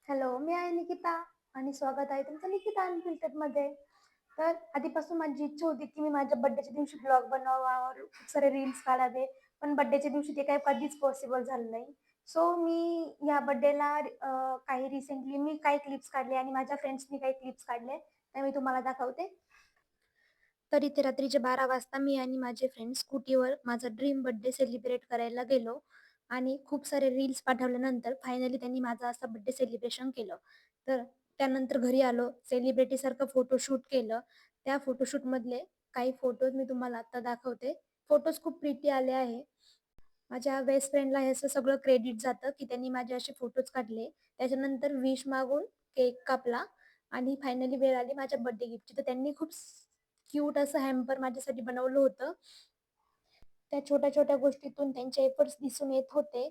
Hello, मी आहे निकिता आणि स्वागत आहे तुमचं निकिता अनफिल्टरमध्ये. तर आधीपासून माझी इच्छा होती की मी माझ्या बर्थडेच्या दिवशी ब्लॉग बनवावा, खूप सारे रील्स काढावे. पण बर्थडेच्या दिवशी ते काही कधीच पॉसिबल झालं नाही. सो मी या बर्थडेला काही रिसेंटली मी काही क्लिप्स काढले आणि माझ्या फ्रेंड्सनी काही क्लिप्स काढले. ते मी तुम्हाला दाखवते. तर इथे रात्रीचे 12 वाजता मी आणि माझे फ्रेंड्स स्कूटीवर माझा ड्रीम बर्थडे सेलिब्रेट करायला गेलो आणि खूप सारे रील्स पाठवल्यानंतर फायनली त्यांनी माझा असा बर्थडे सेलिब्रेशन केलं. तर त्यानंतर घरी आलो, सेलिब्रिटीसारखं फोटोशूट केलं. त्या फोटोशूटमधले काही फोटोज मी तुम्हाला आता दाखवते. फोटोज खूप प्रिटी आले आहे. माझ्या बेस्ट फ्रेंडला हे असं सगळं क्रेडिट जातं, की त्यांनी माझे असे फोटोज काढले. त्याच्यानंतर विश मागून केक कापला आणि फायनली वेळ आली माझ्या बर्थडे गिफ्टची. तर त्यांनी खूप क्यूट असं हॅम्पर माझ्यासाठी बनवलं होतं. त्या छोट्या-छोट्या गोष्टीतून त्यांचे एफर्ट्स दिसून येत होते.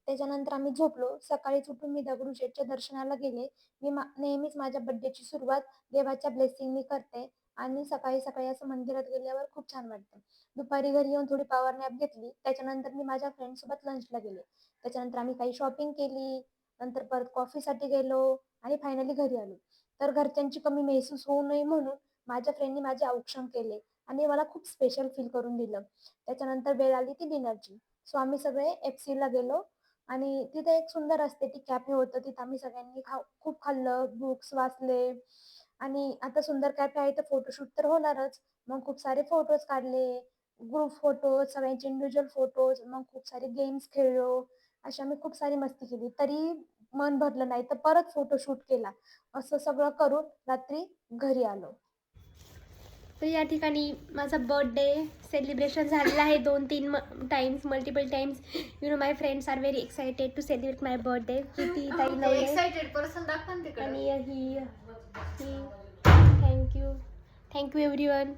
त्याच्यानंतर आम्ही झोपलो. सकाळीच उठून मी दगडूशेठच्या दर्शनाला गेले. मी नेहमीच माझ्या बर्थडेची सुरुवात देवाच्या ब्लेसिंगनी करते आणि सकाळी-सकाळी असं मंदिरात गेल्यावर खूप छान वाटतं. दुपारी घरी येऊन थोडी पॉवर नॅप घेतली. त्याच्यानंतर मी माझ्या फ्रेंड्ससोबत लंचला गेले. त्याच्यानंतर आम्ही काही शॉपिंग केली. नंतर परत कॉफीसाठी गेलो आणि फायनली घरी आलो. तर घरच्यांची कमी महसूस होऊ नये म्हणून माझ्या फ्रेंडनी माझे औक्षण केले आणि मला खूप स्पेशल फील करून दिलं. त्याच्यानंतर वेळ आली ती डिनरची. सो आम्ही सगळे एफसीला गेलो आणि तिथे एक सुंदर एस्थेटिक कॅफे होतं. तिथं आम्ही सगळ्यांनी खूप खाल्लं, बुक्स वाचले आणि आता सुंदर कॅफे आहे तर फोटोशूट तर होणारच. मग खूप सारे फोटोज काढले, ग्रुप फोटोज, सगळ्यांचे इंडिव्हिज्युअल फोटोज, मग खूप सारे गेम्स खेळलो. अशी आम्ही खूप सारी मस्ती केली. तरी मन भरलं नाही तर परत फोटोशूट केला. असं सगळं करून रात्री घरी आलो. तर या ठिकाणी माझा बर्थडे सेलिब्रेशन झालेला आहे 2-3 times, multiple times. You know my friends are very excited to celebrate my birthday. Preeti ताई नवले एक्साइटेड पर्सन दाखवा ना तिकडे. आणि ही थँक्यू एव्हरीवन.